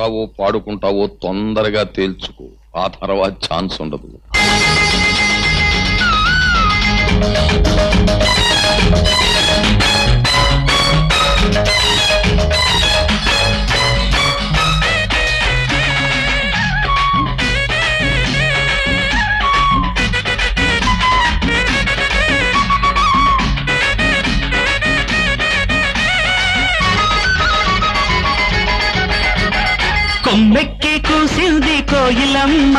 ఆడుకుంటావో పాడుకుంటావో తొందరగా తేల్చుకో, ఆ తర్వాత ఛాన్స్ ఉండదు. కొమ్మెక్కి కూసింది కోయిలమ్మ,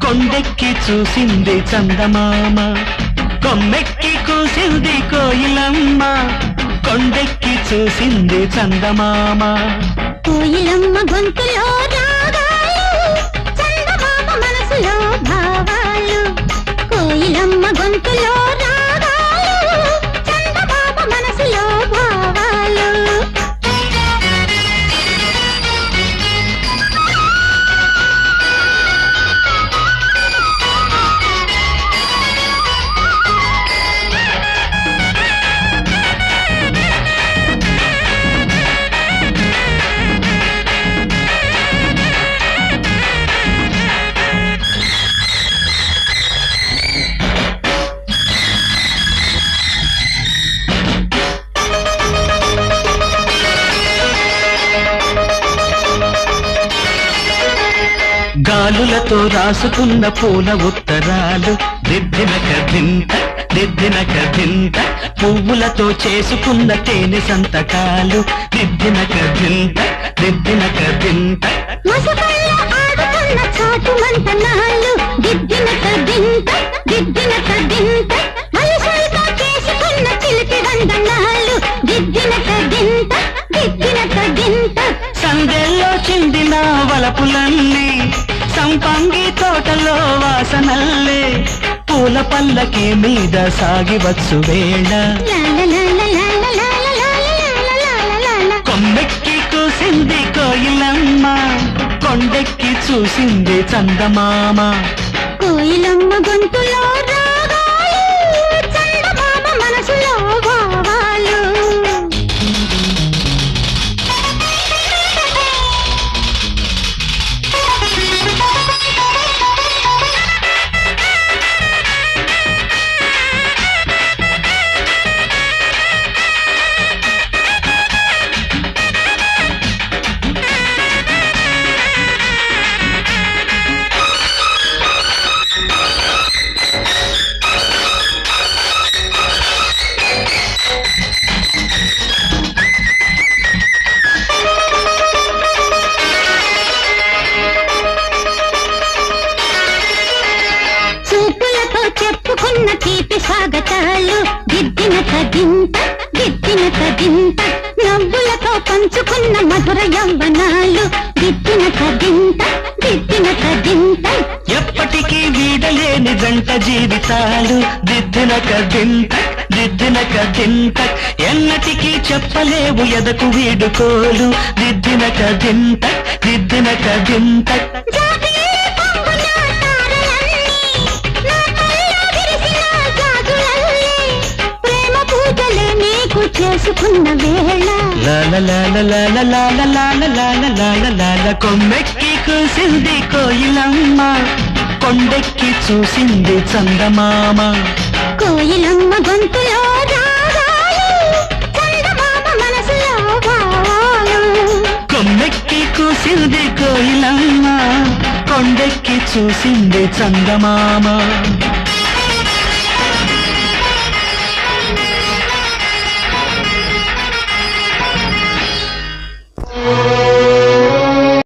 కొండెక్కి చూసింది చందమామ. కొమ్మెక్కి కూసింది కోయిలమ్మ, కొండెక్కి చూసింది చందమామ. కోయిలమ్మ గొంతులో రాగాలు, చందమామ మనసులో భావాలు. కోయిలమ్మ గొంతులో రాగాలు, చందమామ మనసులో భావాలు. గాలులతో రాసుకున్న పూల ఉత్తరాలు, దిద్దినక దింత దిద్దినక దింత. పువ్వులతో చేసుకున్న తేనె సంతకాలు, దిద్దినక దింత దిద్దినక దింత. మసకల్లో ఆడుతున్న చాటు మంతనాలు, దిద్దినక దింత దిద్దినక దింత. అలసలతో చేసుకున్న చిలిపి వందనాలు, దిద్దినక దింత దిద్దినక దింత. సందెల్లో చిందిన వలపులన్నీ, సంపంగి తోటలో వాసనల్లే. పూల పల్లకి మీద సాగివచ్చు వేళ, కొమ్మెక్కి కూసింది కోయిలమ్మ, కొండెక్కి చూసింది చందమామ. కోయిలమ్మ గొంతులో రాగాలు, చందమామ మనసులో భావాలు. చెప్పుకున్న తీపి స్వాగతాలు, దిద్దినక దింత దిద్దినక దింత. నవ్వులతో పంచుకున్న మధుర యవ్వనాలు, దిద్దినక దింత దిద్దినక దింత. ఎప్పటికీ వీడలేని జంట జీవితాలు, దిద్దినక దింత దిద్దినక దింత. ఎన్నటికీ చెప్పలేవు ఎదకు వీడుకోలు, దిద్దినక దింత దిద్దినక దింత. చేసుకున్న వేళ కొమ్మెక్కి కూసింది కోయిలమ్మ, కొండెక్కి చూసింది చందమామ. కోయిలమ్మ గొంతులో రాగాలు, చందమామ మనసులో భావాలు. కొమ్మెక్కి కూసింది కోయిలమ్మ, కొండెక్కి చూసింది చందమామ.